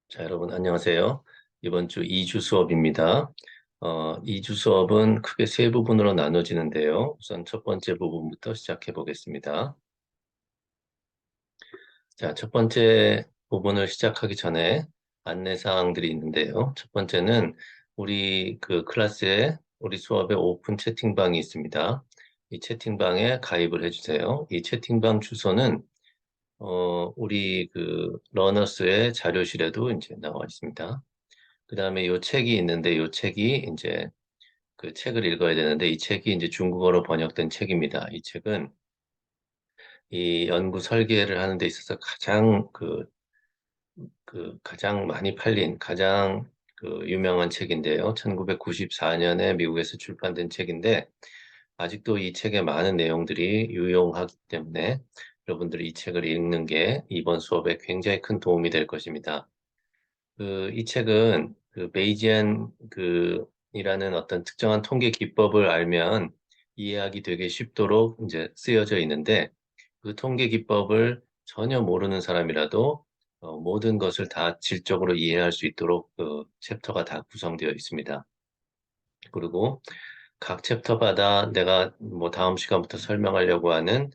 자, 여러분 안녕하세요. 이번 주 2주 수업입니다. 2주 수업은 크게 세 부분으로 나눠지는데요. 우선 첫 번째 부분부터 시작해 보겠습니다. 자, 첫 번째 부분을 시작하기 전에 안내 사항들이 있는데요. 첫 번째는 우리 그 클래스에 우리 수업에 오픈 채팅방이 있습니다. 이 채팅방에 가입을 해주세요. 이 채팅방 주소는 우리 그 러너스의 자료실에도 이제 나와 있습니다. 그 다음에 요 책이 있는데 요 책이 이제 그 책을 읽어야 되는데 이 책이 이제 중국어로 번역된 책입니다. 이 책은 이 연구 설계를 하는 데 있어서 가장 가장 많이 팔린 가장 유명한 책인데요. 1994년에 미국에서 출판된 책인데 아직도 이 책의 많은 내용들이 유용하기 때문에 여러분들이 이 책을 읽는 게 이번 수업에 굉장히 큰 도움이 될 것입니다. 이 책은 베이지안 이라는 어떤 특정한 통계 기법을 알면 이해하기 되게 쉽도록 이제 쓰여져 있는데 그 통계 기법을 전혀 모르는 사람이라도 모든 것을 다 질적으로 이해할 수 있도록 그 챕터가 다 구성되어 있습니다. 그리고 각 챕터마다 내가 뭐 다음 시간부터 설명하려고 하는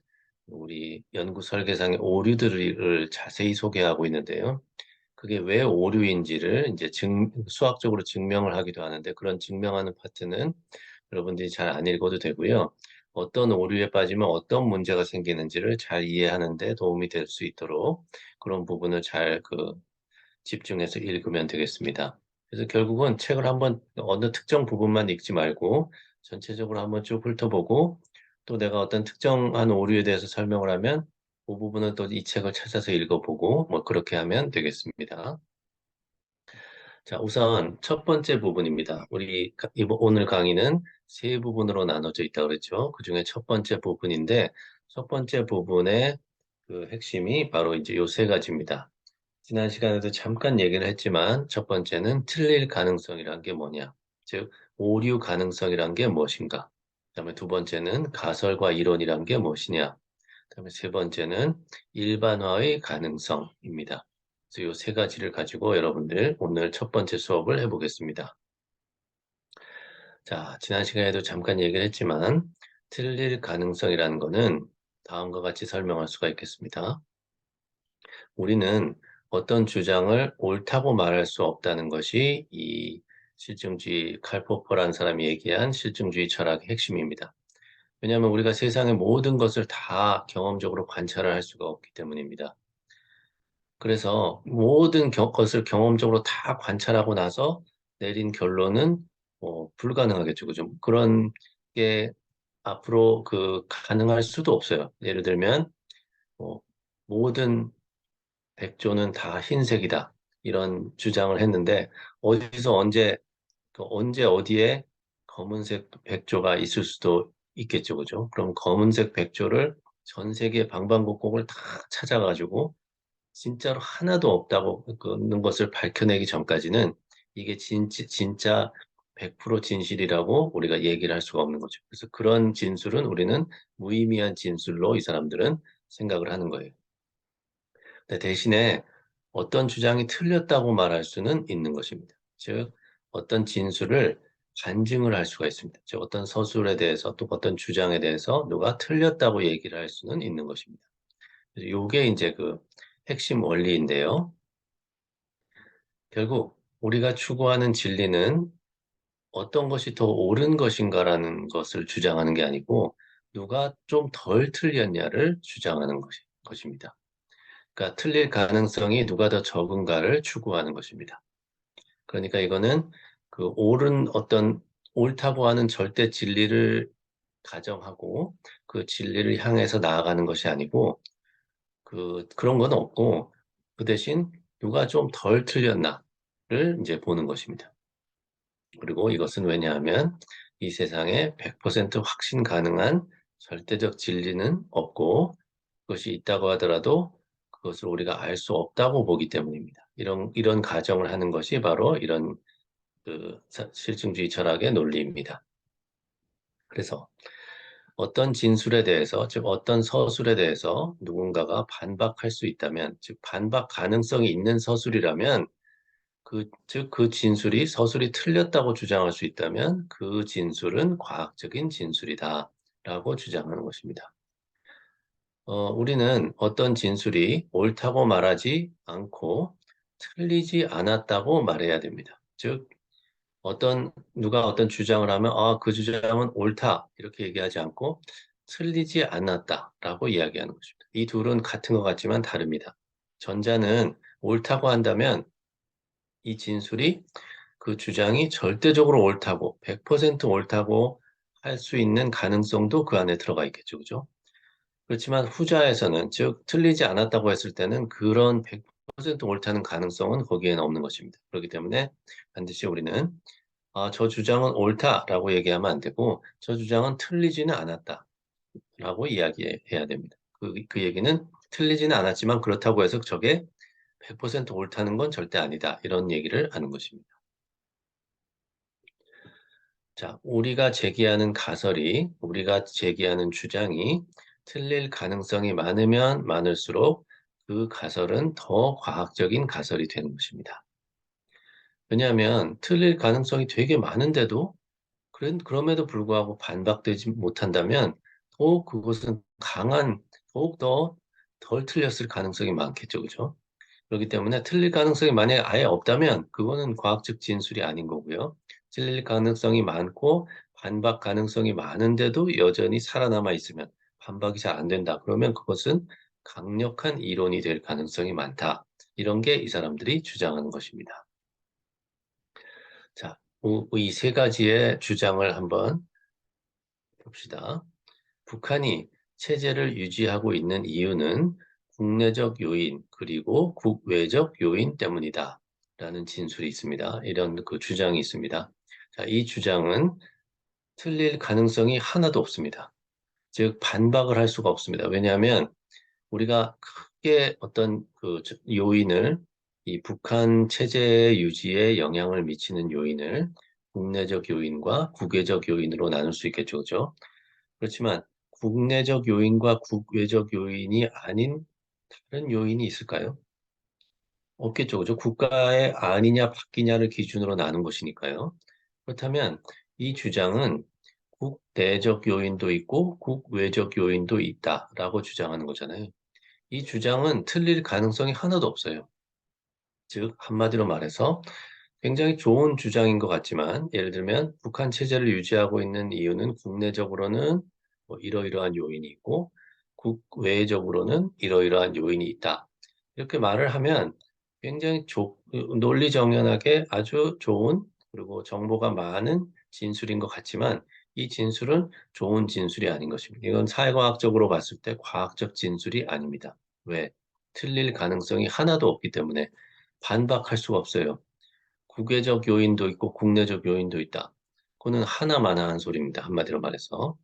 우리 연구 설계상의 오류들을 자세히 소개하고 있는데요. 그게 왜 오류인지를 이제 수학적으로 증명을 하기도 하는데 그런 증명하는 파트는 여러분들이 잘 안 읽어도 되고요. 어떤 오류에 빠지면 어떤 문제가 생기는지를 잘 이해하는 데 도움이 될 수 있도록 그런 부분을 잘 집중해서 읽으면 되겠습니다. 그래서 결국은 책을 한번 어느 특정 부분만 읽지 말고 전체적으로 한번 쭉 훑어보고 또 내가 어떤 특정한 오류에 대해서 설명을 하면 그 부분은 또 이 책을 찾아서 읽어보고 뭐 그렇게 하면 되겠습니다. 자, 우선 첫 번째 부분입니다. 오늘 강의는 세 부분으로 나눠져 있다고 그랬죠. 그중에 첫 번째 부분인데 첫 번째 부분의 그 핵심이 바로 이제 요 세 가지입니다. 지난 시간에도 잠깐 얘기를 했지만 첫 번째는 틀릴 가능성이란 게 뭐냐, 즉 오류 가능성이란 게 무엇인가. 그다음에 두 번째는 가설과 이론이란 게 무엇이냐. 그다음에 세 번째는 일반화의 가능성입니다. 그래서 이 세 가지를 가지고 여러분들 오늘 첫 번째 수업을 해보겠습니다. 자, 지난 시간에도 잠깐 얘기를 했지만 틀릴 가능성이라는 것은 다음과 같이 설명할 수가 있겠습니다. 우리는 어떤 주장을 옳다고 말할 수 없다는 것이 이 실증주의 칼포퍼라는 사람이 얘기한 실증주의 철학의 핵심입니다. 왜냐하면 우리가 세상의 모든 것을 다 경험적으로 관찰을 할 수가 없기 때문입니다. 그래서 모든 것을 경험적으로 다 관찰하고 나서 내린 결론은 불가능하겠죠. 그죠? 그런 게 앞으로 가능할 수도 없어요. 예를 들면 뭐 모든 백조는 다 흰색이다. 이런 주장을 했는데 어디서 언제 어디에 검은색 백조가 있을 수도 있겠죠. 그죠? 그럼 검은색 백조를 전 세계 방방곡곡을 다 찾아가지고 진짜로 하나도 없다고 그는 것을 밝혀내기 전까지는 이게 진짜 100% 진실이라고 우리가 얘기를 할 수가 없는 거죠. 그래서 그런 진술은 우리는 무의미한 진술로 이 사람들은 생각을 하는 거예요. 근데 대신에 어떤 주장이 틀렸다고 말할 수는 있는 것입니다. 즉, 어떤 진술을 간증을 할 수가 있습니다. 즉, 어떤 서술에 대해서 또 어떤 주장에 대해서 누가 틀렸다고 얘기를 할 수는 있는 것입니다. 그래서 이게 이제 핵심 원리인데요. 결국 우리가 추구하는 진리는 어떤 것이 더 옳은 것인가라는 것을 주장하는 게 아니고 누가 좀 덜 틀렸냐를 주장하는 것입니다. 그러니까 틀릴 가능성이 누가 더 적은가를 추구하는 것입니다. 그러니까 이거는 옳다고 하는 절대 진리를 가정하고 그 진리를 향해서 나아가는 것이 아니고 그런 건 없고 그 대신 누가 좀 덜 틀렸나를 이제 보는 것입니다. 그리고 이것은 왜냐하면 이 세상에 100% 확신 가능한 절대적 진리는 없고 그것이 있다고 하더라도 그것을 우리가 알 수 없다고 보기 때문입니다. 이런 가정을 하는 것이 바로 이런 실증주의 철학의 논리입니다. 그래서 어떤 진술에 대해서, 즉 어떤 서술에 대해서 누군가가 반박할 수 있다면, 즉 반박 가능성이 있는 서술이라면 즉 그 진술이 서술이 틀렸다고 주장할 수 있다면 그 진술은 과학적인 진술이다라고 주장하는 것입니다. 우리는 어떤 진술이 옳다고 말하지 않고 틀리지 않았다고 말해야 됩니다. 즉, 누가 어떤 주장을 하면, 그 주장은 옳다. 이렇게 얘기하지 않고 틀리지 않았다라고 이야기하는 것입니다. 이 둘은 같은 것 같지만 다릅니다. 전자는 옳다고 한다면 이 진술이 그 주장이 절대적으로 옳다고, 100% 옳다고 할 수 있는 가능성도 그 안에 들어가 있겠죠. 그죠? 그렇지만 후자에서는, 즉, 틀리지 않았다고 했을 때는 그런 100% 옳다는 가능성은 거기에는 없는 것입니다. 그렇기 때문에 반드시 우리는 저 주장은 옳다라고 얘기하면 안 되고, 저 주장은 틀리지는 않았다라고 이야기해야 됩니다. 그 얘기는 틀리지는 않았지만 그렇다고 해서 저게 100% 옳다는 건 절대 아니다. 이런 얘기를 하는 것입니다. 자, 우리가 제기하는 주장이 틀릴 가능성이 많으면 많을수록 그 가설은 더 과학적인 가설이 되는 것입니다. 왜냐하면 틀릴 가능성이 되게 많은데도 그럼에도 불구하고 반박되지 못한다면 더욱 그것은 더욱 더 덜 틀렸을 가능성이 많겠죠. 그죠? 그렇기 때문에 틀릴 가능성이 만약에 아예 없다면 그거는 과학적 진술이 아닌 거고요. 틀릴 가능성이 많고 반박 가능성이 많은데도 여전히 살아남아 있으면 반박이 잘 안 된다. 그러면 그것은 강력한 이론이 될 가능성이 많다. 이런 게 이 사람들이 주장하는 것입니다. 자, 이 세 가지의 주장을 한번 봅시다. 북한이 체제를 유지하고 있는 이유는 국내적 요인 그리고 국외적 요인 때문이다. 라는 진술이 있습니다. 이런 그 주장이 있습니다. 자, 이 주장은 틀릴 가능성이 하나도 없습니다. 즉, 반박을 할 수가 없습니다. 왜냐하면 우리가 크게 어떤 그 요인을, 이 북한 체제 유지에 영향을 미치는 요인을 국내적 요인과 국외적 요인으로 나눌 수 있겠죠. 그죠? 그렇지만 국내적 요인과 국외적 요인이 아닌 다른 요인이 있을까요? 없겠죠. 그죠? 국가의 아니냐 바뀌냐를 기준으로 나눈 것이니까요. 그렇다면 이 주장은 국내적 요인도 있고 국외적 요인도 있다라고 주장하는 거잖아요. 이 주장은 틀릴 가능성이 하나도 없어요. 즉, 한마디로 말해서 굉장히 좋은 주장인 것 같지만, 예를 들면 북한 체제를 유지하고 있는 이유는 국내적으로는 뭐 이러이러한 요인이 있고, 국외적으로는 이러이러한 요인이 있다. 이렇게 말을 하면 굉장히 논리정연하게 아주 좋은, 그리고 정보가 많은 진술인 것 같지만, 이 진술은 좋은 진술이 아닌 것입니다. 이건 사회과학적으로 봤을 때 과학적 진술이 아닙니다. 왜? 틀릴 가능성이 하나도 없기 때문에 반박할 수가 없어요. 국외적 요인도 있고 국내적 요인도 있다. 그거는 하나마나한 소리입니다. 한마디로 말해서.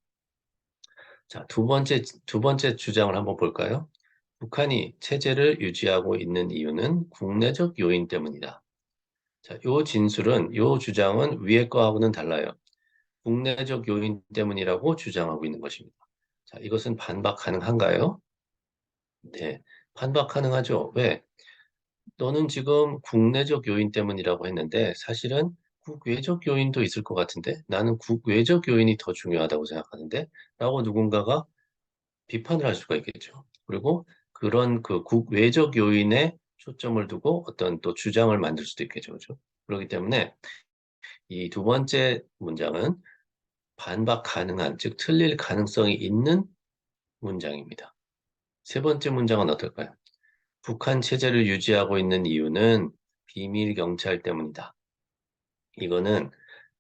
자, 두 번째 주장을 한번 볼까요? 북한이 체제를 유지하고 있는 이유는 국내적 요인 때문이다. 자, 요 주장은 위에 거하고는 달라요. 국내적 요인 때문이라고 주장하고 있는 것입니다. 자, 이것은 반박 가능한가요? 네, 반박 가능하죠. 왜? 너는 지금 국내적 요인 때문이라고 했는데 사실은 국외적 요인도 있을 것 같은데 나는 국외적 요인이 더 중요하다고 생각하는데 라고 누군가가 비판을 할 수가 있겠죠. 그리고 그런 그 국외적 요인에 초점을 두고 어떤 또 주장을 만들 수도 있겠죠. 그렇죠? 그렇기 때문에 이 두 번째 문장은 반박 가능한, 즉 틀릴 가능성이 있는 문장입니다. 세 번째 문장은 어떨까요? 북한 체제를 유지하고 있는 이유는 비밀 경찰 때문이다. 이거는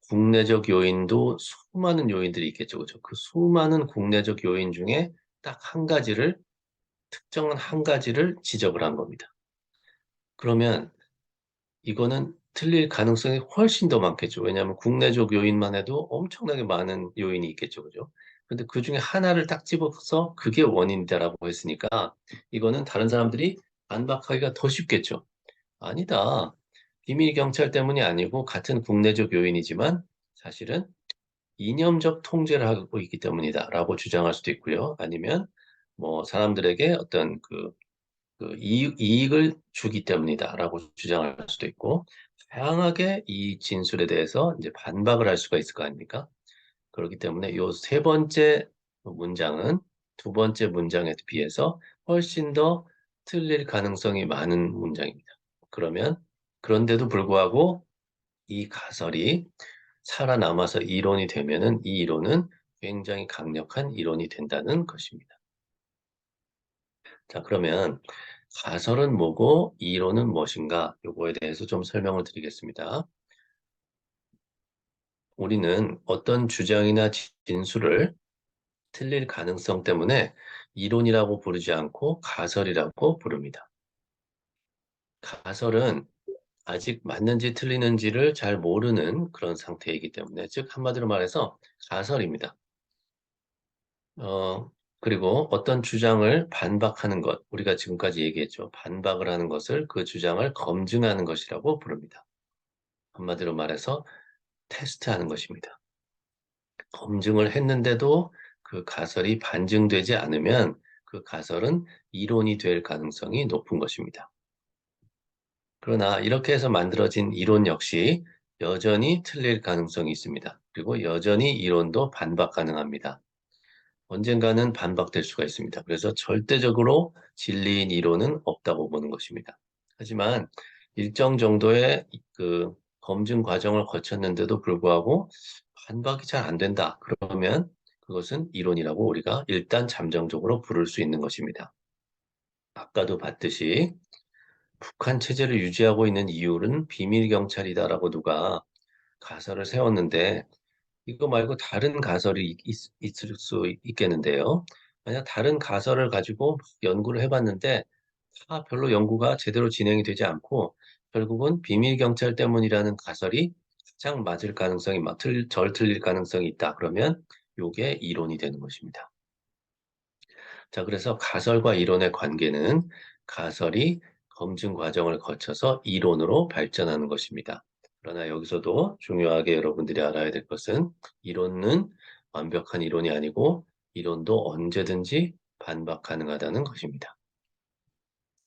국내적 요인도 수많은 요인들이 있겠죠. 그죠? 그 수많은 국내적 요인 중에 딱 특정한 한 가지를 지적을 한 겁니다. 그러면 이거는 틀릴 가능성이 훨씬 더 많겠죠. 왜냐하면 국내적 요인만 해도 엄청나게 많은 요인이 있겠죠. 그죠? 근데 그 중에 하나를 딱 집어서 그게 원인이다라고 했으니까 이거는 다른 사람들이 반박하기가 더 쉽겠죠. 아니다. 비밀 경찰 때문이 아니고 같은 국내적 요인이지만 사실은 이념적 통제를 하고 있기 때문이다라고 주장할 수도 있고요. 아니면 뭐 사람들에게 어떤 이익을 주기 때문이다라고 주장할 수도 있고 다양하게 이 진술에 대해서 이제 반박을 할 수가 있을 거 아닙니까? 그렇기 때문에 요 세 번째 문장은 두 번째 문장에 비해서 훨씬 더 틀릴 가능성이 많은 문장입니다. 그러면 그런데도 불구하고 이 가설이 살아남아서 이론이 되면은 이 이론은 굉장히 강력한 이론이 된다는 것입니다. 자, 그러면 가설은 뭐고 이론은 무엇인가? 요거에 대해서 좀 설명을 드리겠습니다. 우리는 어떤 주장이나 진술을 틀릴 가능성 때문에 이론이라고 부르지 않고 가설이라고 부릅니다. 가설은 아직 맞는지 틀리는지를 잘 모르는 그런 상태이기 때문에, 즉 한마디로 말해서 가설입니다. 그리고 어떤 주장을 반박하는 것, 우리가 지금까지 얘기했죠. 반박을 하는 것을, 그 주장을 검증하는 것이라고 부릅니다. 한마디로 말해서 테스트하는 것입니다. 검증을 했는데도 그 가설이 반증되지 않으면 그 가설은 이론이 될 가능성이 높은 것입니다. 그러나 이렇게 해서 만들어진 이론 역시 여전히 틀릴 가능성이 있습니다. 그리고 여전히 이론도 반박 가능합니다. 언젠가는 반박될 수가 있습니다. 그래서 절대적으로 진리인 이론은 없다고 보는 것입니다. 하지만 일정 정도의 그 검증 과정을 거쳤는데도 불구하고 반박이 잘 안 된다. 그러면 그것은 이론이라고 우리가 일단 잠정적으로 부를 수 있는 것입니다. 아까도 봤듯이 북한 체제를 유지하고 있는 이유는 비밀 경찰이다라고 누가 가설을 세웠는데, 이거 말고 다른 가설이 있을 수 있겠는데요. 만약 다른 가설을 가지고 연구를 해봤는데 다 별로 연구가 제대로 진행이 되지 않고 결국은 비밀 경찰 때문이라는 가설이 가장 맞을 가능성이 덜 틀릴 가능성이 있다. 그러면 요게 이론이 되는 것입니다. 자, 그래서 가설과 이론의 관계는 가설이 검증 과정을 거쳐서 이론으로 발전하는 것입니다. 그러나 여기서도 중요하게 여러분들이 알아야 될 것은 이론은 완벽한 이론이 아니고 이론도 언제든지 반박 가능하다는 것입니다.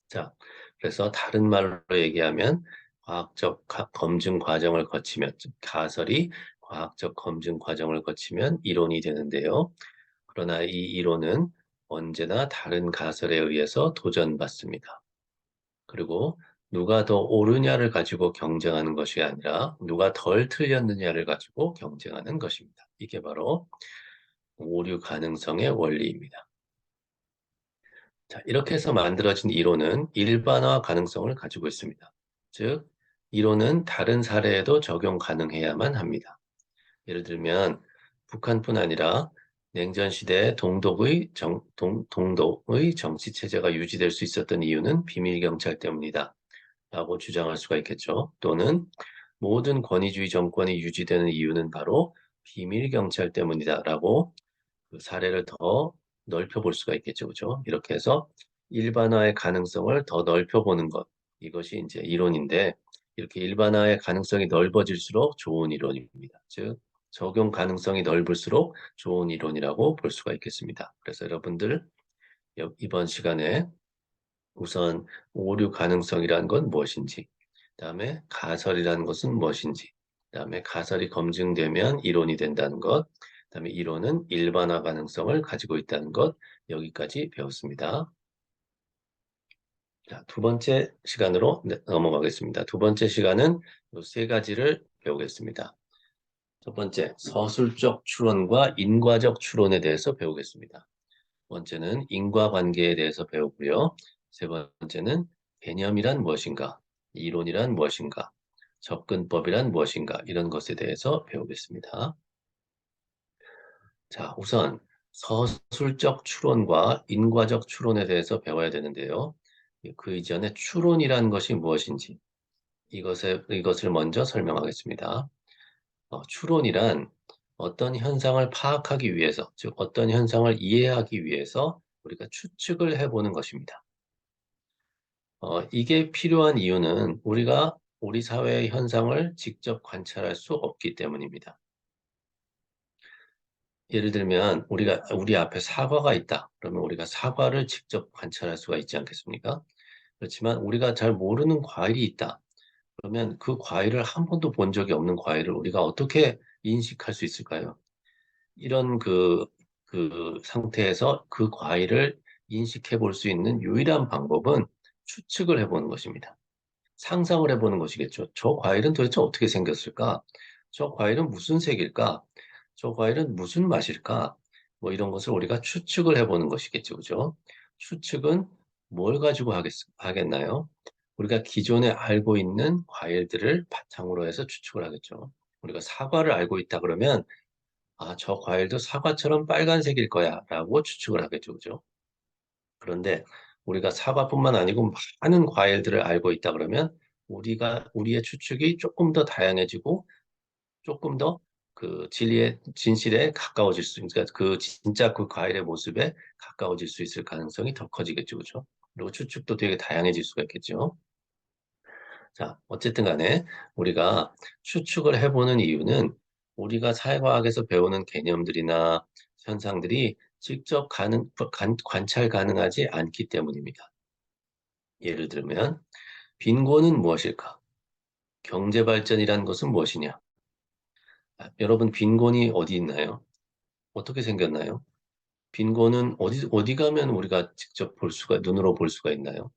자, 그래서 다른 말로 얘기하면 과학적 검증 과정을 거치면, 즉 가설이 과학적 검증 과정을 거치면 이론이 되는데요. 그러나 이 이론은 언제나 다른 가설에 의해서 도전받습니다. 그리고 누가 더 옳으냐를 가지고 경쟁하는 것이 아니라 누가 덜 틀렸느냐를 가지고 경쟁하는 것입니다. 이게 바로 오류 가능성의 원리입니다. 자, 이렇게 해서 만들어진 이론은 일반화 가능성을 가지고 있습니다. 즉, 이론은 다른 사례에도 적용 가능해야만 합니다. 예를 들면 북한뿐 아니라 냉전 시대 동독의 정치 체제가 유지될 수 있었던 이유는 비밀 경찰 때문이다 라고 주장할 수가 있겠죠. 또는 모든 권위주의 정권이 유지되는 이유는 바로 비밀 경찰 때문이다 라고 그 사례를 더 넓혀볼 수가 있겠죠. 그죠? 이렇게 해서 일반화의 가능성을 더 넓혀보는 것. 이것이 이제 이론인데, 이렇게 일반화의 가능성이 넓어질수록 좋은 이론입니다. 즉, 적용 가능성이 넓을수록 좋은 이론이라고 볼 수가 있겠습니다. 그래서 여러분들 이번 시간에 우선 오류 가능성이라는 건 무엇인지, 그다음에 가설이라는 것은 무엇인지, 그다음에 가설이 검증되면 이론이 된다는 것, 그다음에 이론은 일반화 가능성을 가지고 있다는 것, 여기까지 배웠습니다. 자, 두 번째 시간으로 넘어가겠습니다. 두 번째 시간은 이 세 가지를 배우겠습니다. 첫 번째, 서술적 추론과 인과적 추론에 대해서 배우겠습니다. 두 번째는 인과관계에 대해서 배우고요. 세 번째는 개념이란 무엇인가, 이론이란 무엇인가, 접근법이란 무엇인가, 이런 것에 대해서 배우겠습니다. 자, 우선 서술적 추론과 인과적 추론에 대해서 배워야 되는데요. 그 이전에 추론이란 것이 무엇인지 이것을 먼저 설명하겠습니다. 추론이란 어떤 현상을 파악하기 위해서, 즉 어떤 현상을 이해하기 위해서 우리가 추측을 해보는 것입니다. 이게 필요한 이유는 우리가 우리 사회의 현상을 직접 관찰할 수 없기 때문입니다. 예를 들면 우리 앞에 사과가 있다. 그러면 우리가 사과를 직접 관찰할 수가 있지 않겠습니까? 그렇지만 우리가 잘 모르는 과일이 있다. 그러면 그 과일을 한 번도 본 적이 없는 과일을 우리가 어떻게 인식할 수 있을까요? 이런 그 상태에서 그 과일을 인식해 볼 수 있는 유일한 방법은 추측을 해보는 것입니다. 상상을 해보는 것이겠죠. 저 과일은 도대체 어떻게 생겼을까? 저 과일은 무슨 색일까? 저 과일은 무슨 맛일까? 뭐 이런 것을 우리가 추측을 해보는 것이겠죠. 그죠? 추측은 뭘 가지고 하겠나요? 우리가 기존에 알고 있는 과일들을 바탕으로 해서 추측을 하겠죠. 우리가 사과를 알고 있다 그러면 아, 저 과일도 사과처럼 빨간색일 거야 라고 추측을 하겠죠. 그죠? 그런데 우리가 사과뿐만 아니고 많은 과일들을 알고 있다 그러면 우리의 추측이 조금 더 다양해지고 조금 더 그 진실에 가까워질 수, 그러니까 그 진짜 그 과일의 모습에 가까워질 수 있을 가능성이 더 커지겠죠. 그죠? 그리고 추측도 되게 다양해질 수가 있겠죠. 자, 어쨌든 간에 우리가 추측을 해보는 이유는 우리가 사회과학에서 배우는 개념들이나 현상들이 직접 관찰 가능하지 않기 때문입니다. 예를 들면, 빈곤은 무엇일까? 경제 발전이란 것은 무엇이냐? 아, 여러분, 빈곤이 어디 있나요? 어떻게 생겼나요? 빈곤은 어디 가면 우리가 직접 눈으로 볼 수가 있나요?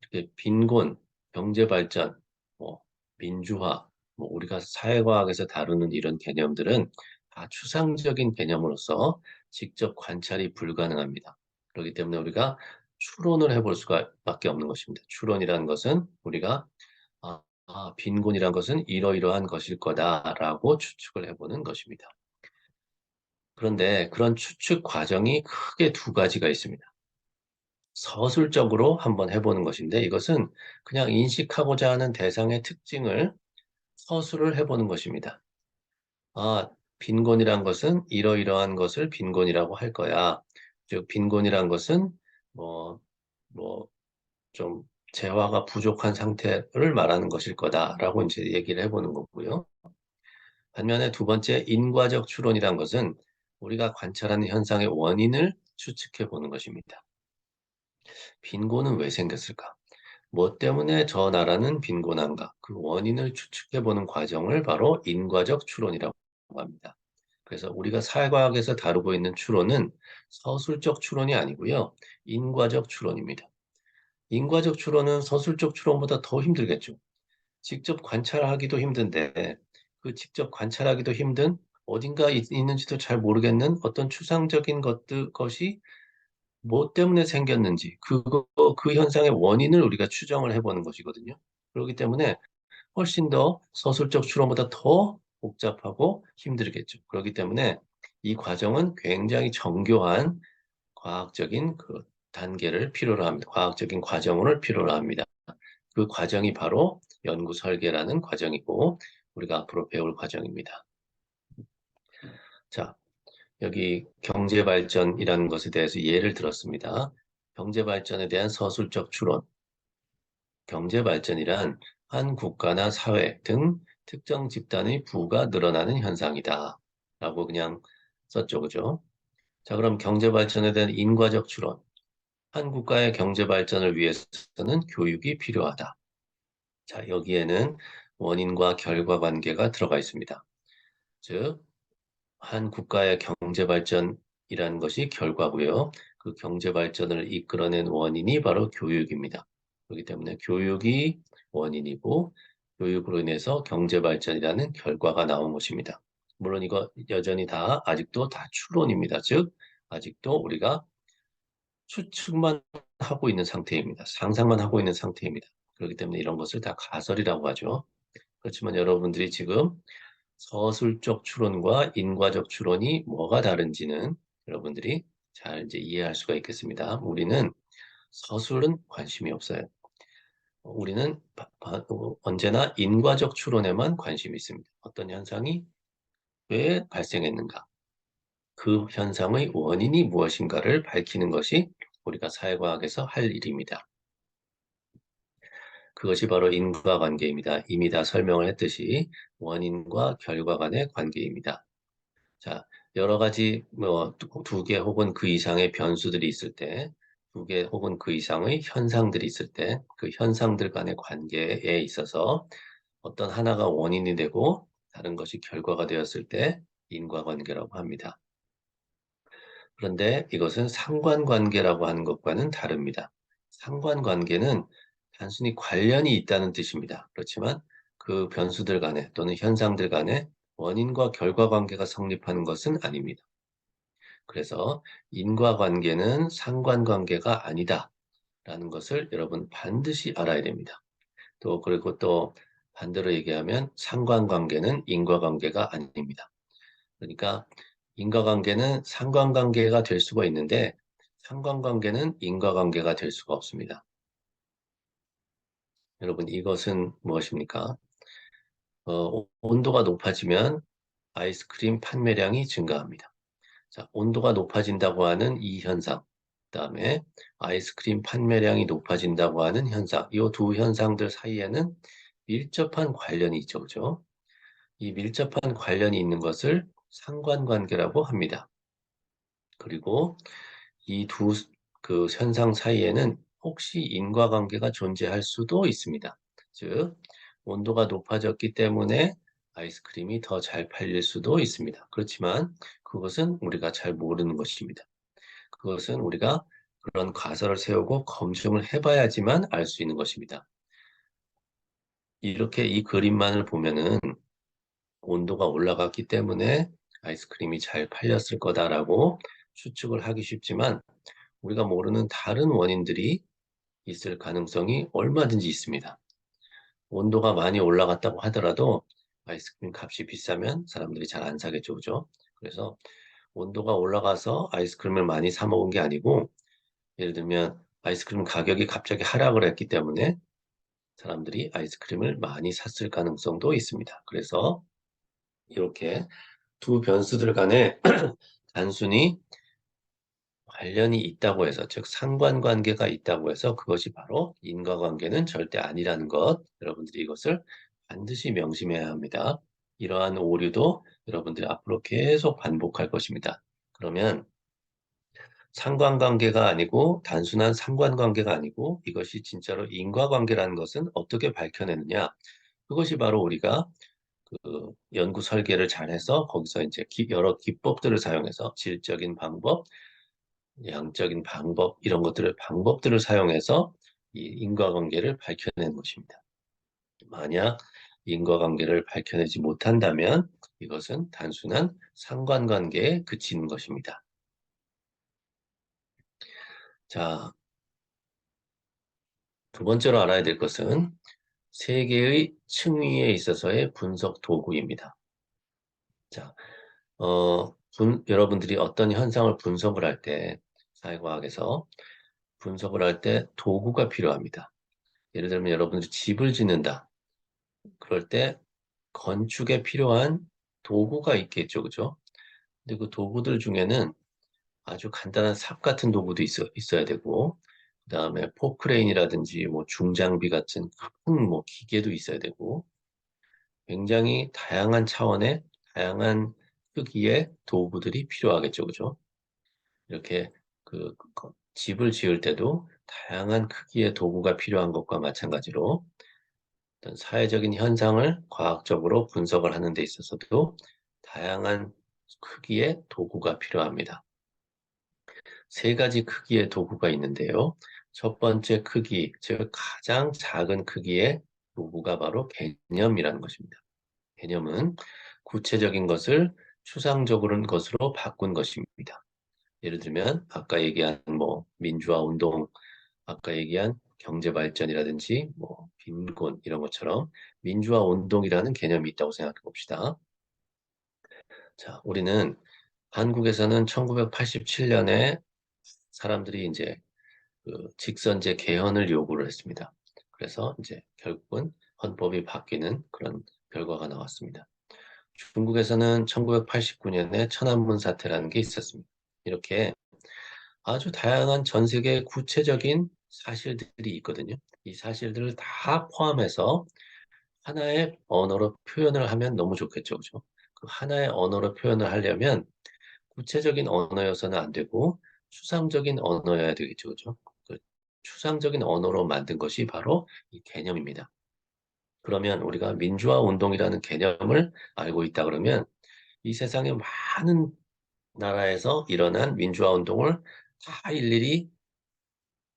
이렇게 빈곤, 경제 발전, 뭐 민주화, 뭐 우리가 사회과학에서 다루는 이런 개념들은 다 추상적인 개념으로서 직접 관찰이 불가능합니다. 그렇기 때문에 우리가 추론을 해볼 수밖에 없는 것입니다. 추론이라는 것은 우리가 빈곤이란 것은 이러이러한 것일 거다라고 추측을 해보는 것입니다. 그런데 그런 추측 과정이 크게 두 가지가 있습니다. 서술적으로 한번 해보는 것인데 이것은 그냥 인식하고자 하는 대상의 특징을 서술을 해보는 것입니다. 아, 빈곤이란 것은 이러이러한 것을 빈곤이라고 할 거야. 즉, 빈곤이란 것은 뭐, 뭐, 좀 재화가 부족한 상태를 말하는 것일 거다라고 이제 얘기를 해보는 거고요. 반면에 두 번째, 인과적 추론이란 것은 우리가 관찰하는 현상의 원인을 추측해 보는 것입니다. 빈곤은 왜 생겼을까? 뭐 때문에 저 나라는 빈곤한가? 그 원인을 추측해보는 과정을 바로 인과적 추론이라고 합니다. 그래서 우리가 사회과학에서 다루고 있는 추론은 서술적 추론이 아니고요. 인과적 추론입니다. 인과적 추론은 서술적 추론보다 더 힘들겠죠. 직접 관찰하기도 힘든데 그 직접 관찰하기도 힘든 어딘가 있는지도 잘 모르겠는 어떤 추상적인 것이 뭐 때문에 생겼는지 그 현상의 원인을 우리가 추정을 해보는 것이거든요. 그렇기 때문에 훨씬 더 서술적 추론보다 더 복잡하고 힘들겠죠. 그렇기 때문에 이 과정은 굉장히 정교한 과학적인 그 단계를 필요로 합니다. 과학적인 과정을 필요로 합니다. 그 과정이 바로 연구 설계라는 과정이고 우리가 앞으로 배울 과정입니다. 자, 여기 경제 발전이라는 것에 대해서 예를 들었습니다. 경제 발전에 대한 서술적 추론. 경제 발전이란 한 국가나 사회 등 특정 집단의 부가 늘어나는 현상이다. 라고 그냥 썼죠. 그죠? 자, 그럼 경제 발전에 대한 인과적 추론. 한 국가의 경제 발전을 위해서는 교육이 필요하다. 자, 여기에는 원인과 결과 관계가 들어가 있습니다. 즉, 한 국가의 경제 발전이라는 것이 결과고요. 그 경제 발전을 이끌어낸 원인이 바로 교육입니다. 그렇기 때문에 교육이 원인이고 교육으로 인해서 경제 발전이라는 결과가 나온 것입니다. 물론 이거 여전히 아직도 다 추론입니다. 즉, 아직도 우리가 추측만 하고 있는 상태입니다. 상상만 하고 있는 상태입니다. 그렇기 때문에 이런 것을 다 가설이라고 하죠. 그렇지만 여러분들이 지금 서술적 추론과 인과적 추론이 뭐가 다른지는 여러분들이 잘 이제 이해할 수가 있겠습니다. 우리는 서술은 관심이 없어요. 우리는 언제나 인과적 추론에만 관심이 있습니다. 어떤 현상이 왜 발생했는가? 그 현상의 원인이 무엇인가를 밝히는 것이 우리가 사회과학에서 할 일입니다. 그것이 바로 인과관계입니다. 이미 다 설명을 했듯이 원인과 결과 간의 관계입니다. 자, 여러 가지 두 개 혹은 그 이상의 변수들이 있을 때, 두 개 혹은 그 이상의 현상들이 있을 때, 그 현상들 간의 관계에 있어서 어떤 하나가 원인이 되고 다른 것이 결과가 되었을 때 인과관계라고 합니다. 그런데 이것은 상관관계라고 하는 것과는 다릅니다. 상관관계는 단순히 관련이 있다는 뜻입니다. 그렇지만 그 변수들 간에 또는 현상들 간에 원인과 결과 관계가 성립하는 것은 아닙니다. 그래서 인과관계는 상관관계가 아니다라는 것을 여러분 반드시 알아야 됩니다. 또 그리고 또 반대로 얘기하면 상관관계는 인과관계가 아닙니다. 그러니까 인과관계는 상관관계가 될 수가 있는데 상관관계는 인과관계가 될 수가 없습니다. 여러분 이것은 무엇입니까? 온도가 높아지면 아이스크림 판매량이 증가합니다. 자, 온도가 높아진다고 하는 이 현상, 그다음에 아이스크림 판매량이 높아진다고 하는 현상, 이 두 현상들 사이에는 밀접한 관련이 있죠, 그죠? 이 밀접한 관련이 있는 것을 상관관계라고 합니다. 그리고 이 두 그 현상 사이에는 혹시 인과관계가 존재할 수도 있습니다. 즉, 온도가 높아졌기 때문에 아이스크림이 더 잘 팔릴 수도 있습니다. 그렇지만 그것은 우리가 잘 모르는 것입니다. 그것은 우리가 그런 가설을 세우고 검증을 해봐야지만 알 수 있는 것입니다. 이렇게 이 그림만을 보면은 온도가 올라갔기 때문에 아이스크림이 잘 팔렸을 거다라고 추측을 하기 쉽지만 우리가 모르는 다른 원인들이 있을 가능성이 얼마든지 있습니다. 온도가 많이 올라갔다고 하더라도 아이스크림 값이 비싸면 사람들이 잘 안 사겠죠, 그죠? 그래서 온도가 올라가서 아이스크림을 많이 사 먹은 게 아니고 예를 들면 아이스크림 가격이 갑자기 하락을 했기 때문에 사람들이 아이스크림을 많이 샀을 가능성도 있습니다. 그래서 이렇게 두 변수들 간에 단순히 관련이 있다고 해서, 즉 상관관계가 있다고 해서 그것이 바로 인과관계는 절대 아니라는 것, 여러분들이 이것을 반드시 명심해야 합니다. 이러한 오류도 여러분들이 앞으로 계속 반복할 것입니다. 그러면 상관관계가 아니고 단순한 상관관계가 아니고 이것이 진짜로 인과관계라는 것은 어떻게 밝혀내느냐? 그것이 바로 우리가 그 연구 설계를 잘해서 거기서 이제 여러 기법들을 사용해서 질적인 방법, 양적인 방법 이런 것들을 방법들을 사용해서 이 인과관계를 밝혀내는 것입니다. 만약 인과관계를 밝혀내지 못한다면 이것은 단순한 상관관계에 그치는 것입니다. 자, 두 번째로 알아야 될 것은 세 개의 층위에 있어서의 분석 도구입니다. 자, 여러분들이 어떤 현상을 분석을 할 때, 사회과학에서 분석을 할 때 도구가 필요합니다. 예를 들면 여러분들이 집을 짓는다. 그럴 때 건축에 필요한 도구가 있겠죠, 그죠? 근데 그 도구들 중에는 아주 간단한 삽 같은 도구도 있어야 되고, 그 다음에 포크레인이라든지 뭐 중장비 같은 큰 뭐 기계도 있어야 되고, 굉장히 다양한 차원의 다양한 크기의 도구들이 필요하겠죠, 그죠? 이렇게 집을 지을 때도 다양한 크기의 도구가 필요한 것과 마찬가지로 어떤 사회적인 현상을 과학적으로 분석을 하는 데 있어서도 다양한 크기의 도구가 필요합니다. 세 가지 크기의 도구가 있는데요. 첫 번째 크기, 즉 가장 작은 크기의 도구가 바로 개념이라는 것입니다. 개념은 구체적인 것을 추상적인 것으로 바꾼 것입니다. 예를 들면 아까 얘기한 뭐 민주화 운동, 아까 얘기한 경제 발전이라든지 뭐 빈곤 이런 것처럼 민주화 운동이라는 개념이 있다고 생각해 봅시다. 자, 우리는 한국에서는 1987년에 사람들이 이제 그 직선제 개헌을 요구를 했습니다. 그래서 이제 결국은 헌법이 바뀌는 그런 결과가 나왔습니다. 중국에서는 1989년에 천안문 사태라는 게 있었습니다. 이렇게 아주 다양한 전 세계 구체적인 사실들이 있거든요. 이 사실들을 다 포함해서 하나의 언어로 표현을 하면 너무 좋겠죠, 그죠? 그 하나의 언어로 표현을 하려면 구체적인 언어여서는 안 되고 추상적인 언어여야 되겠죠, 그죠? 그 추상적인 언어로 만든 것이 바로 이 개념입니다. 그러면 우리가 민주화 운동이라는 개념을 알고 있다 그러면 이 세상에 많은 나라에서 일어난 민주화 운동을 다 일일이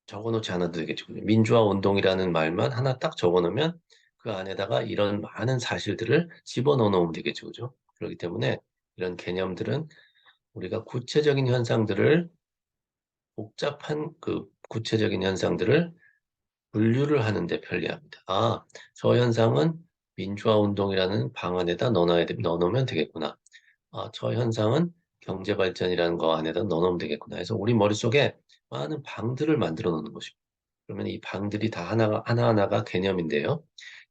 적어놓지 않아도 되겠죠. 민주화 운동이라는 말만 하나 딱 적어놓으면 그 안에다가 이런 많은 사실들을 집어넣어 놓으면 되겠죠. 그죠? 그렇기 때문에 이런 개념들은 우리가 구체적인 현상들을 복잡한 그 구체적인 현상들을 분류를 하는 데 편리합니다. 아, 저 현상은 민주화 운동이라는 방 안에다 넣어놓으면 되겠구나. 아, 저 현상은 경제 발전이라는 거 안에다 넣어놓으면 되겠구나 해서 우리 머릿속에 많은 방들을 만들어 놓는 것입니다. 그러면 이 방들이 다 하나하나가 개념인데요.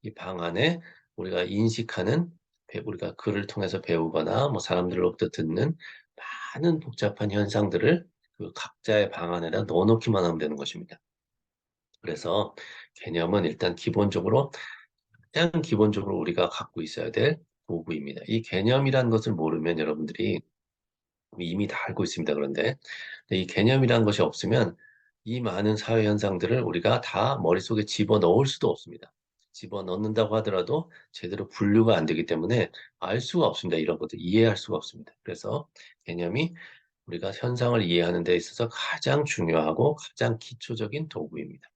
이 방 안에 우리가 인식하는, 우리가 글을 통해서 배우거나 뭐 사람들로부터 듣는 많은 복잡한 현상들을 그 각자의 방 안에다 넣어놓기만 하면 되는 것입니다. 그래서 개념은 일단 가장 기본적으로 우리가 갖고 있어야 될 도구입니다. 이 개념이란 것을 모르면 여러분들이 이미 다 알고 있습니다. 그런데 이 개념이란 것이 없으면 이 많은 사회 현상들을 우리가 다 머릿속에 집어넣을 수도 없습니다. 집어넣는다고 하더라도 제대로 분류가 안 되기 때문에 알 수가 없습니다. 이런 것들 이해할 수가 없습니다. 그래서 개념이 우리가 현상을 이해하는 데 있어서 가장 중요하고 가장 기초적인 도구입니다.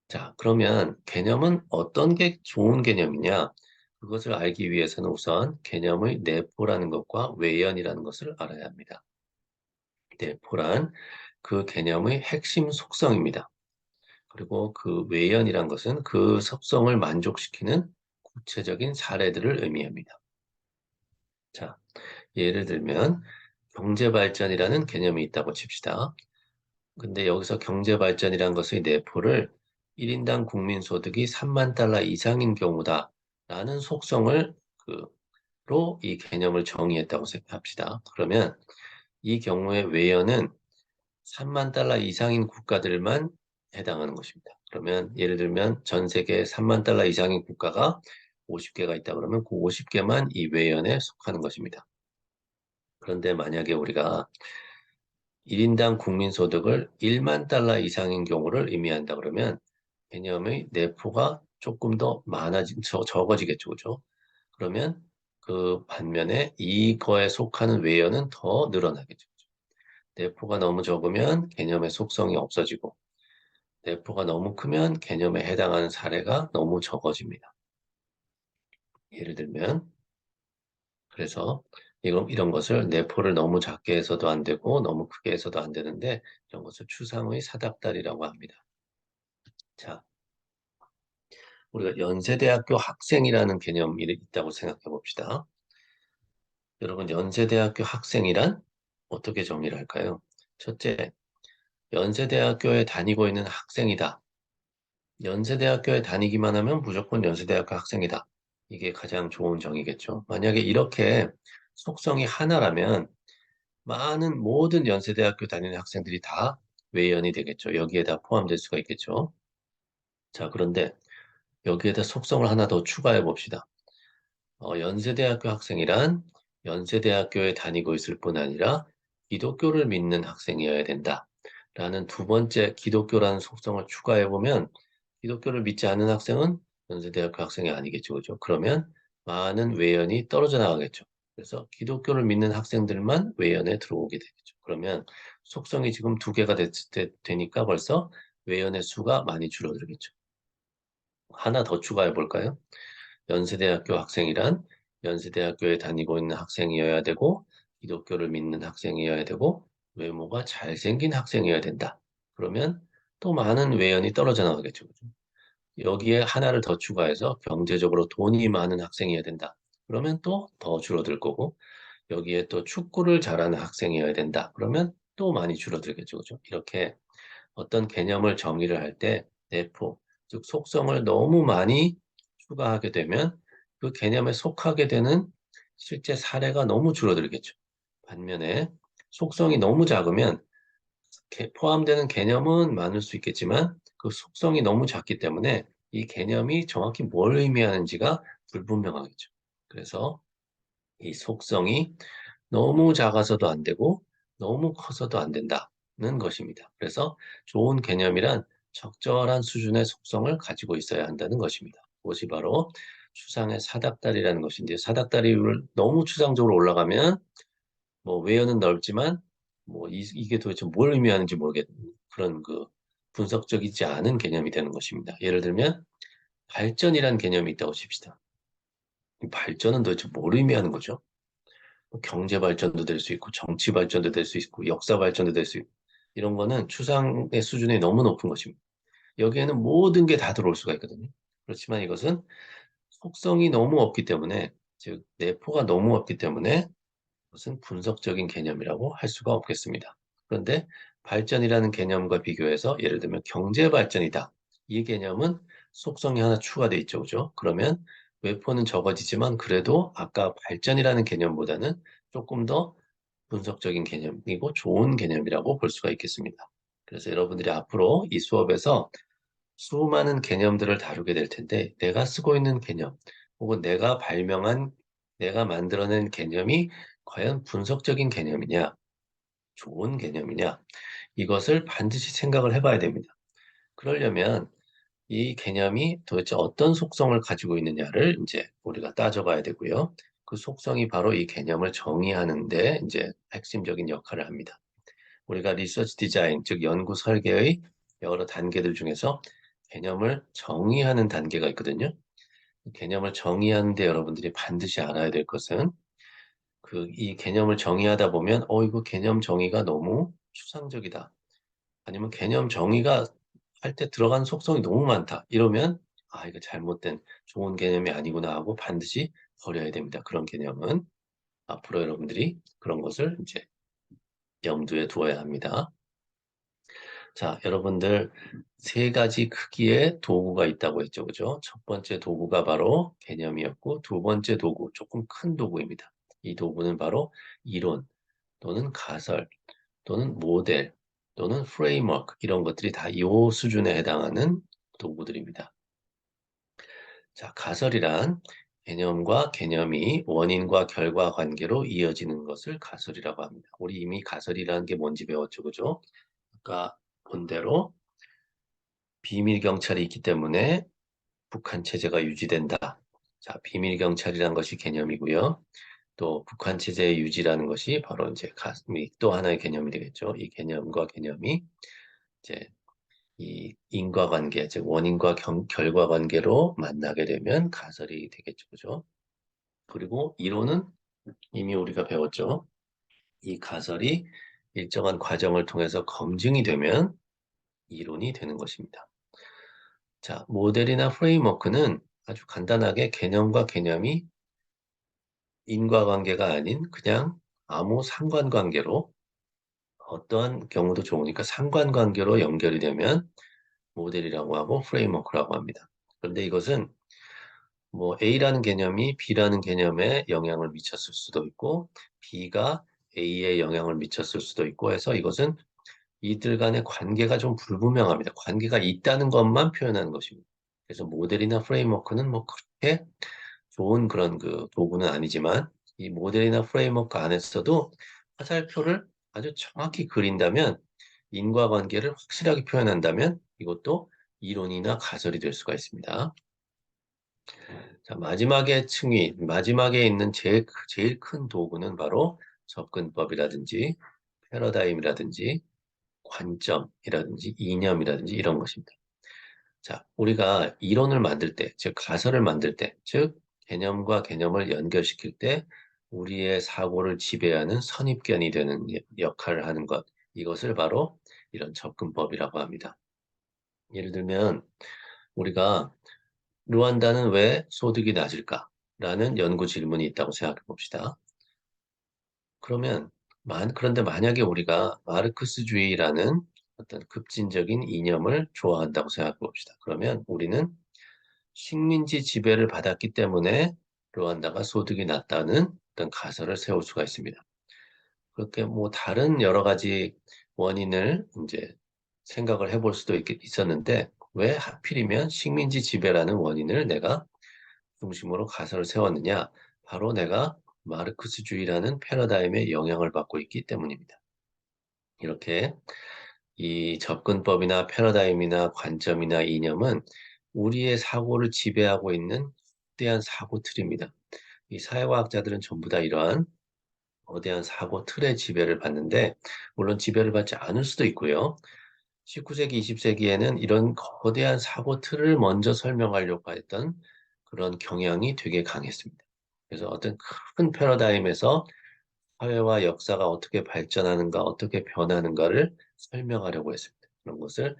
자, 그러면 개념은 어떤 게 좋은 개념이냐? 그것을 알기 위해서는 우선 개념의 내포라는 것과 외연이라는 것을 알아야 합니다. 내포란 그 개념의 핵심 속성입니다. 그리고 그 외연이란 것은 그 속성을 만족시키는 구체적인 사례들을 의미합니다. 자, 예를 들면 경제발전이라는 개념이 있다고 칩시다. 근데 여기서 경제발전이란 것의 내포를 1인당 국민소득이 3만 달러 이상인 경우다 라는 속성을 로 이 개념을 정의했다고 생각합시다. 그러면 이 경우의 외연은 3만 달러 이상인 국가들만 해당하는 것입니다. 그러면 예를 들면 전 세계에 3만 달러 이상인 국가가 50개가 있다 그러면 그 50개만 이 외연에 속하는 것입니다. 그런데 만약에 우리가 1인당 국민소득을 1만 달러 이상인 경우를 의미한다 그러면 개념의 내포가 조금 더 적어지겠죠. 그죠? 그러면 그 반면에 이거에 속하는 외연은 더 늘어나겠죠. 내포가 너무 적으면 개념의 속성이 없어지고 내포가 너무 크면 개념에 해당하는 사례가 너무 적어집니다. 예를 들면 그래서 이런 것을 내포를 너무 작게 해서도 안 되고 너무 크게 해서도 안 되는데 이런 것을 추상의 사닥다리라고 합니다. 자, 우리가 연세대학교 학생이라는 개념이 있다고 생각해 봅시다. 여러분, 연세대학교 학생이란 어떻게 정의를 할까요? 첫째, 연세대학교에 다니고 있는 학생이다. 연세대학교에 다니기만 하면 무조건 연세대학교 학생이다. 이게 가장 좋은 정의겠죠. 만약에 이렇게 속성이 하나라면 많은 모든 연세대학교 다니는 학생들이 다 외연이 되겠죠. 여기에다 포함될 수가 있겠죠. 자, 그런데 여기에다 속성을 하나 더 추가해 봅시다. 연세대학교 학생이란 연세대학교에 다니고 있을 뿐 아니라 기독교를 믿는 학생이어야 된다. 라는 두 번째 기독교라는 속성을 추가해 보면 기독교를 믿지 않는 학생은 연세대학교 학생이 아니겠죠. 그죠? 그러면 많은 외연이 떨어져 나가겠죠. 그래서 기독교를 믿는 학생들만 외연에 들어오게 되겠죠. 그러면 속성이 지금 두 개가 되니까 벌써 외연의 수가 많이 줄어들겠죠. 하나 더 추가해 볼까요? 연세대학교 학생이란 연세대학교에 다니고 있는 학생이어야 되고 기독교를 믿는 학생이어야 되고 외모가 잘생긴 학생이어야 된다. 그러면 또 많은 외연이 떨어져 나가겠죠. 그죠? 여기에 하나를 더 추가해서 경제적으로 돈이 많은 학생이어야 된다. 그러면 또 더 줄어들 거고 여기에 또 축구를 잘하는 학생이어야 된다. 그러면 또 많이 줄어들겠죠. 그죠? 이렇게 어떤 개념을 정의를 할 때 내포, 즉 속성을 너무 많이 추가하게 되면 그 개념에 속하게 되는 실제 사례가 너무 줄어들겠죠. 반면에 속성이 너무 작으면 포함되는 개념은 많을 수 있겠지만 그 속성이 너무 작기 때문에 이 개념이 정확히 뭘 의미하는지가 불분명하겠죠. 그래서 이 속성이 너무 작아서도 안 되고 너무 커서도 안 된다는 것입니다. 그래서 좋은 개념이란 적절한 수준의 속성을 가지고 있어야 한다는 것입니다. 그것이 바로 추상의 사닥다리라는 것인데 사닥다리를 너무 추상적으로 올라가면 뭐 외연은 넓지만 뭐 이게 도대체 뭘 의미하는지 모르겠는 그런 그 분석적이지 않은 개념이 되는 것입니다. 예를 들면 발전이라는 개념이 있다고 칩시다. 이 발전은 도대체 뭘 의미하는 거죠? 뭐 경제 발전도 될 수 있고 정치 발전도 될 수 있고 역사 발전도 될 수 있고 이런 거는 추상의 수준이 너무 높은 것입니다. 여기에는 모든 게 다 들어올 수가 있거든요. 그렇지만 이것은 속성이 너무 없기 때문에 즉 내포가 너무 없기 때문에 그것은 분석적인 개념이라고 할 수가 없겠습니다. 그런데 발전이라는 개념과 비교해서 예를 들면 경제 발전이다. 이 개념은 속성이 하나 추가되어 있죠. 그죠? 그러면 외포는 적어지지만 그래도 아까 발전이라는 개념보다는 조금 더 분석적인 개념이고 좋은 개념이라고 볼 수가 있겠습니다. 그래서 여러분들이 앞으로 이 수업에서 수많은 개념들을 다루게 될 텐데 내가 쓰고 있는 개념 혹은 내가 발명한 내가 만들어낸 개념이 과연 분석적인 개념이냐, 좋은 개념이냐 이것을 반드시 생각을 해봐야 됩니다. 그러려면 이 개념이 도대체 어떤 속성을 가지고 있느냐를 이제 우리가 따져봐야 되고요. 그 속성이 바로 이 개념을 정의하는데 이제 핵심적인 역할을 합니다. 우리가 리서치 디자인, 즉 연구 설계의 여러 단계들 중에서 개념을 정의하는 단계가 있거든요. 개념을 정의하는데 여러분들이 반드시 알아야 될 것은 이 개념을 정의하다 보면 이거 개념 정의가 너무 추상적이다. 아니면 개념 정의가 할 때 들어간 속성이 너무 많다. 이러면 이거 잘못된 좋은 개념이 아니구나 하고 반드시 버려야 됩니다. 그런 개념은 앞으로 여러분들이 그런 것을 이제 염두에 두어야 합니다. 자, 여러분들 세 가지 크기의 도구가 있다고 했죠. 그죠? 첫 번째 도구가 바로 개념이었고 두 번째 도구, 조금 큰 도구입니다. 이 도구는 바로 이론 또는 가설 또는 모델 또는 프레임워크 이런 것들이 다 이 수준에 해당하는 도구들입니다. 자, 가설이란 개념과 개념이 원인과 결과 관계로 이어지는 것을 가설이라고 합니다. 우리 이미 가설이라는 게 뭔지 배웠죠. 그죠? 아까 본 대로 비밀 경찰이 있기 때문에 북한 체제가 유지된다. 자, 비밀 경찰이란 것이 개념이고요. 또 북한 체제의 유지라는 것이 바로 이제 또 하나의 개념이 되겠죠. 이 개념과 개념이 이제 이 인과관계, 즉 원인과 결과 관계로 만나게 되면 가설이 되겠죠. 그죠? 그리고 이론은 이미 우리가 배웠죠. 이 가설이 일정한 과정을 통해서 검증이 되면 이론이 되는 것입니다. 자, 모델이나 프레임워크는 아주 간단하게 개념과 개념이 인과관계가 아닌 그냥 아무 상관관계로 어떠한 경우도 좋으니까 상관관계로 연결이 되면 모델이라고 하고 프레임워크라고 합니다. 그런데 이것은 뭐 A라는 개념이 B라는 개념에 영향을 미쳤을 수도 있고 B가 A에 영향을 미쳤을 수도 있고 해서 이것은 이들 간의 관계가 좀 불분명합니다. 관계가 있다는 것만 표현하는 것입니다. 그래서 모델이나 프레임워크는 뭐 그렇게 좋은 그런 그 도구는 아니지만 이 모델이나 프레임워크 안에서도 화살표를 아주 정확히 그린다면 인과관계를 확실하게 표현한다면 이것도 이론이나 가설이 될 수가 있습니다. 자, 마지막에 있는 제일 큰 도구는 바로 접근법이라든지 패러다임이라든지 관점이라든지 이념이라든지 이런 것입니다. 자, 우리가 이론을 만들 때, 즉 가설을 만들 때, 즉 개념과 개념을 연결시킬 때 우리의 사고를 지배하는 선입견이 되는 역할을 하는 것, 이것을 바로 이런 접근법이라고 합니다. 예를 들면 우리가 루안다는 왜 소득이 낮을까? 라는 연구 질문이 있다고 생각해 봅시다. 그런데 만약에 우리가 마르크스주의라는 어떤 급진적인 이념을 좋아한다고 생각해 봅시다. 그러면 우리는 식민지 지배를 받았기 때문에 루안다가 소득이 낮다는 어떤 가설을 세울 수가 있습니다. 그렇게 뭐 다른 여러 가지 원인을 이제 생각을 해볼 수도 있었는데 왜 하필이면 식민지 지배라는 원인을 내가 중심으로 가설을 세웠느냐? 바로 내가 마르크스주의라는 패러다임에 영향을 받고 있기 때문입니다. 이렇게 이 접근법이나 패러다임이나 관점이나 이념은 우리의 사고를 지배하고 있는 거대한 사고 틀입니다. 이 사회과학자들은 전부 다 이러한 거대한 사고 틀의 지배를 받는데, 물론 지배를 받지 않을 수도 있고요. 19세기, 20세기에는 이런 거대한 사고 틀을 먼저 설명하려고 했던 그런 경향이 되게 강했습니다. 그래서 어떤 큰 패러다임에서 사회와 역사가 어떻게 발전하는가, 어떻게 변하는가를 설명하려고 했습니다. 그런 것을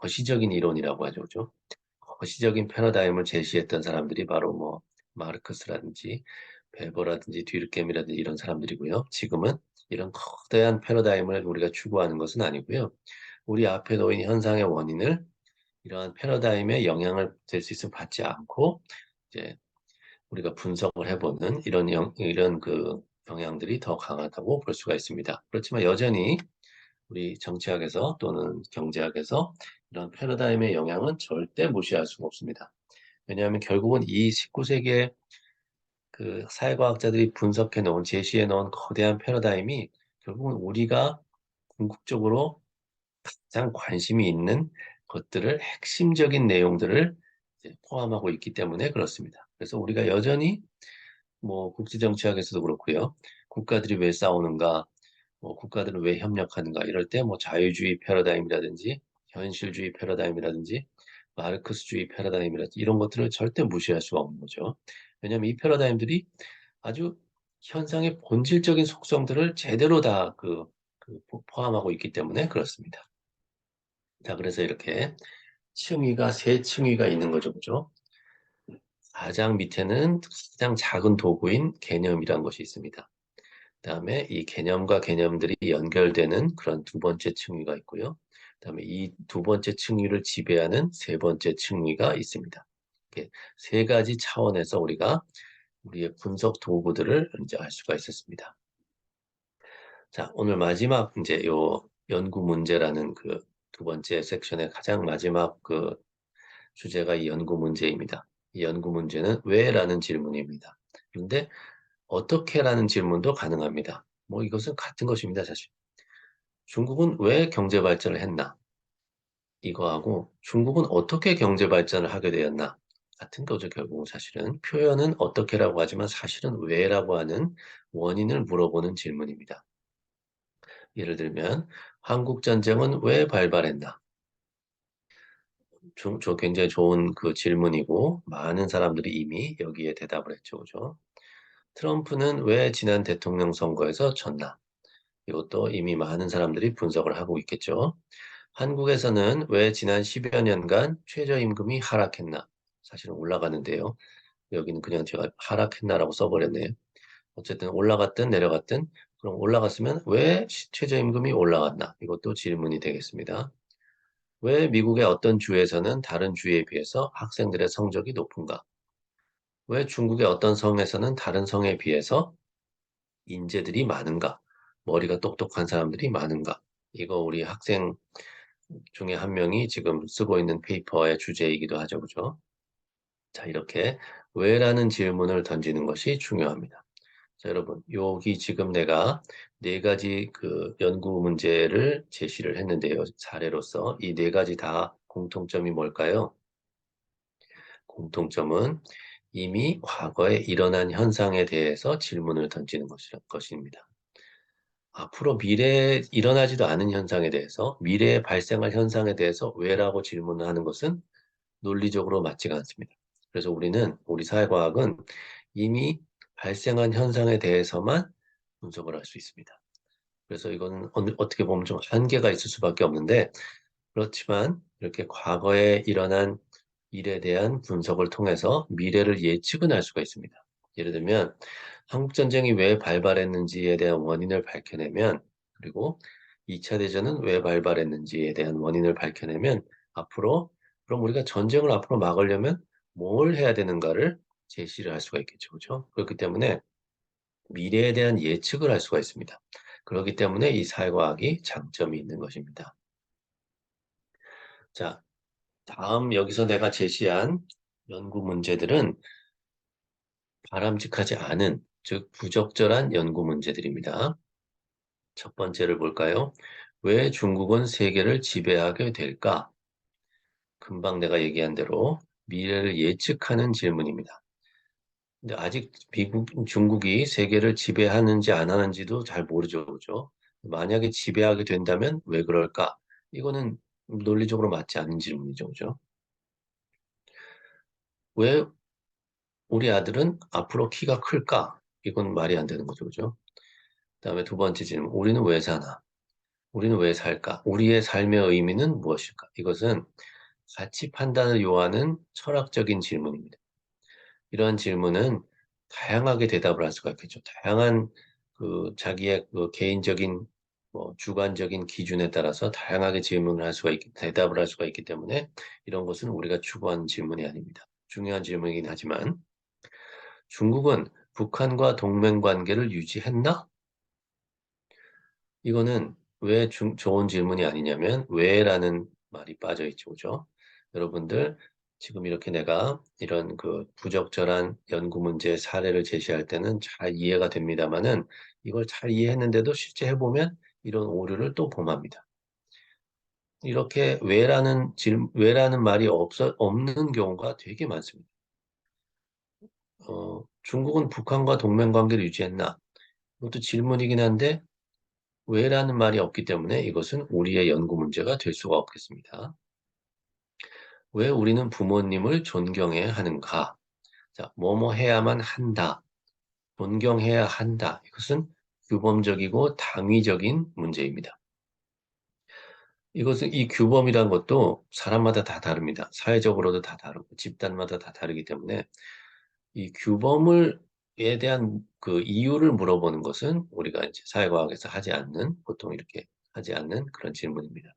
거시적인 이론이라고 하죠. 그죠? 거시적인 패러다임을 제시했던 사람들이 바로 뭐 마르크스라든지 베버라든지 뒤르켐이라든지 이런 사람들이고요. 지금은 이런 거대한 패러다임을 우리가 추구하는 것은 아니고요. 우리 앞에 놓인 현상의 원인을 이러한 패러다임의 영향을 될 수 있으면 받지 않고 이제 우리가 분석을 해보는 이런 그 경향들이 더 강하다고 볼 수가 있습니다. 그렇지만 여전히 우리 정치학에서 또는 경제학에서 이런 패러다임의 영향은 절대 무시할 수가 없습니다. 왜냐하면 결국은 이 19세기에 그 사회과학자들이 분석해 놓은, 제시해 놓은 거대한 패러다임이 결국은 우리가 궁극적으로 가장 관심이 있는 것들을, 핵심적인 내용들을 이제 포함하고 있기 때문에 그렇습니다. 그래서 우리가 여전히 뭐 국제정치학에서도 그렇고요. 국가들이 왜 싸우는가, 뭐 국가들은 왜 협력하는가 이럴 때 뭐 자유주의 패러다임이라든지 현실주의 패러다임이라든지 마르크스주의 패러다임이라든지 이런 것들을 절대 무시할 수가 없는 거죠. 왜냐하면 이 패러다임들이 아주 현상의 본질적인 속성들을 제대로 다 포함하고 있기 때문에 그렇습니다. 자, 그래서 이렇게 층위가 세 층위가 있는 거죠, 그죠? 가장 밑에는 가장 작은 도구인 개념이란 것이 있습니다. 그다음에 이 개념과 개념들이 연결되는 그런 두 번째 층위가 있고요. 그다음에 이 두 번째 층위를 지배하는 세 번째 층위가 있습니다. 이렇게 세 가지 차원에서 우리가 우리의 분석 도구들을 이제 알 수가 있었습니다. 자, 오늘 마지막 이제 요 연구 문제라는 그 두 번째 섹션의 가장 마지막 그 주제가 이 연구 문제입니다. 이 연구 문제는 왜라는 질문입니다. 그런데 어떻게라는 질문도 가능합니다. 뭐 이것은 같은 것입니다, 사실. 중국은 왜 경제 발전을 했나? 이거하고 중국은 어떻게 경제 발전을 하게 되었나? 같은 거죠, 결국은 사실은. 표현은 어떻게라고 하지만 사실은 왜라고 하는 원인을 물어보는 질문입니다. 예를 들면 한국 전쟁은 왜 발발했나? 굉장히 좋은 그 질문이고 많은 사람들이 이미 여기에 대답을 했죠, 그죠? 트럼프는 왜 지난 대통령 선거에서 졌나? 이것도 이미 많은 사람들이 분석을 하고 있겠죠. 한국에서는 왜 지난 10여 년간 최저임금이 하락했나? 사실은 올라가는데요. 여기는 그냥 제가 하락했나라고 써버렸네요. 어쨌든 올라갔든 내려갔든 그럼 올라갔으면 왜 최저임금이 올라갔나? 이것도 질문이 되겠습니다. 왜 미국의 어떤 주에서는 다른 주에 비해서 학생들의 성적이 높은가? 왜 중국의 어떤 성에서는 다른 성에 비해서 인재들이 많은가? 머리가 똑똑한 사람들이 많은가? 이거 우리 학생 중에 한 명이 지금 쓰고 있는 페이퍼의 주제이기도 하죠. 그죠? 자, 이렇게 왜라는 질문을 던지는 것이 중요합니다. 자, 여러분, 여기 지금 내가 네 가지 그 연구 문제를 제시를 했는데요. 사례로서 이 네 가지 다 공통점이 뭘까요? 공통점은 이미 과거에 일어난 현상에 대해서 질문을 던지는 것입니다. 앞으로 미래에 일어나지도 않은 현상에 대해서, 미래에 발생할 현상에 대해서 왜라고 질문을 하는 것은 논리적으로 맞지가 않습니다. 그래서 우리 사회과학은 이미 발생한 현상에 대해서만 분석을 할 수 있습니다. 그래서 이거는 어떻게 보면 좀 한계가 있을 수밖에 없는데, 그렇지만 이렇게 과거에 일어난 일에 대한 분석을 통해서 미래를 예측은 할 수가 있습니다. 예를 들면 한국전쟁이 왜 발발했는지에 대한 원인을 밝혀내면, 그리고 2차 대전은 왜 발발했는지에 대한 원인을 밝혀내면 앞으로, 그럼 우리가 전쟁을 앞으로 막으려면 뭘 해야 되는가를 제시를 할 수가 있겠죠. 그렇죠? 그렇기 때문에 미래에 대한 예측을 할 수가 있습니다. 그렇기 때문에 이 사회과학이 장점이 있는 것입니다. 자, 다음 여기서 내가 제시한 연구 문제들은 바람직하지 않은, 즉 부적절한 연구 문제들입니다. 첫 번째를 볼까요? 왜 중국은 세계를 지배하게 될까? 금방 내가 얘기한 대로 미래를 예측하는 질문입니다. 근데 아직 중국이 세계를 지배하는지 안 하는지도 잘 모르죠, 그죠? 만약에 지배하게 된다면 왜 그럴까? 이거는 논리적으로 맞지 않는 질문이죠, 그죠? 왜 우리 아들은 앞으로 키가 클까? 이건 말이 안 되는 거죠, 그죠? 그다음에 두 번째 질문, 우리는 왜 사나? 우리는 왜 살까? 우리의 삶의 의미는 무엇일까? 이것은 가치 판단을 요하는 철학적인 질문입니다. 이러한 질문은 다양하게 대답을 할 수가 있겠죠. 다양한 자기의 개인적인 주관적인 기준에 따라서 다양하게 질문을 할 수가 대답을 할 수가 있기 때문에 이런 것은 우리가 추구하는 질문이 아닙니다. 중요한 질문이긴 하지만 중국은 북한과 동맹 관계를 유지했나? 이거는 왜 좋은 질문이 아니냐면 왜라는 말이 빠져 있죠. 그죠? 여러분들 지금 이렇게 내가 이런 부적절한 연구 문제 사례를 제시할 때는 잘 이해가 됩니다만은 이걸 잘 이해했는데도 실제 해보면 이런 오류를 또 범합니다. 이렇게 왜라는 말이 없는 경우가 되게 많습니다. 중국은 북한과 동맹 관계를 유지했나? 이것도 질문이긴 한데 왜라는 말이 없기 때문에 이것은 우리의 연구 문제가 될 수가 없겠습니다. 왜 우리는 부모님을 존경해야 하는가? 자, 뭐뭐 해야만 한다. 존경해야 한다. 이것은 규범적이고 당위적인 문제입니다. 이 규범이란 것도 사람마다 다 다릅니다. 사회적으로도 다 다르고 집단마다 다 다르기 때문에 이 규범에 대한 이유를 물어보는 것은 우리가 이제 사회과학에서 보통 이렇게 하지 않는 그런 질문입니다.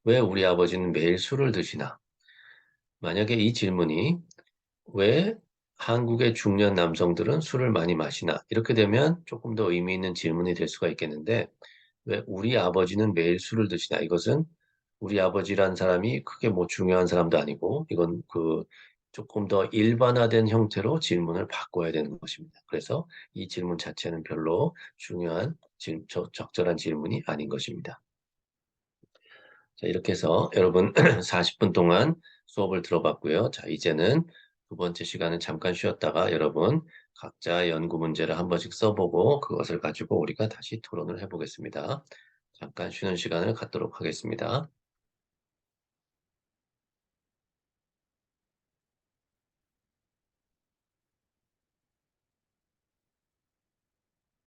왜 우리 아버지는 매일 술을 드시나? 만약에 이 질문이 왜 한국의 중년 남성들은 술을 많이 마시나? 이렇게 되면 조금 더 의미 있는 질문이 될 수가 있겠는데 왜 우리 아버지는 매일 술을 드시나? 이것은 우리 아버지란 사람이 크게 뭐 중요한 사람도 아니고 이건 조금 더 일반화된 형태로 질문을 바꿔야 되는 것입니다. 그래서 이 질문 자체는 별로 적절한 질문이 아닌 것입니다. 자, 이렇게 해서 여러분 40분 동안 수업을 들어봤고요. 자, 이제는 두 번째 시간은 잠깐 쉬었다가 여러분 각자 연구 문제를 한 번씩 써보고 그것을 가지고 우리가 다시 토론을 해보겠습니다. 잠깐 쉬는 시간을 갖도록 하겠습니다.